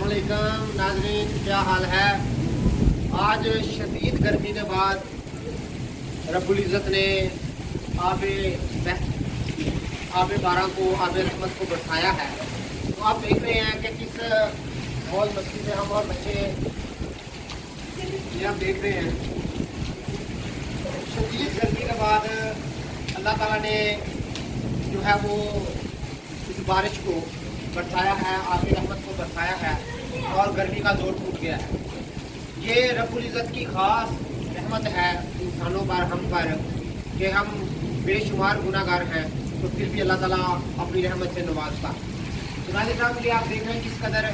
अस्सलाम वालेकुम नाज़रीन, क्या हाल है। आज शदीद गर्मी के बाद रब्बुल इज़्ज़त ने आब बारह को आब रहमत को बरसाया है। तो आप देख रहे हैं कि किस मौज मस्ती में हम और बच्चे ये आप देख रहे हैं। शदीद गर्मी के बाद अल्लाह ताला ने जो है वो इस बारिश को बरसाया है, आब रहमत को बरसाया है और गर्मी का जोर टूट गया है। ये रब्बुल इज़्ज़त की ख़ास रहमत है इंसानों पर, हम पर, कि हम बेशुमार गुनाहगार हैं तो फिर भी अल्लाह ताला अपनी रहमत से नवाजता। तो नाज़रीन साहब ये आप देख रहे हैं किस कदर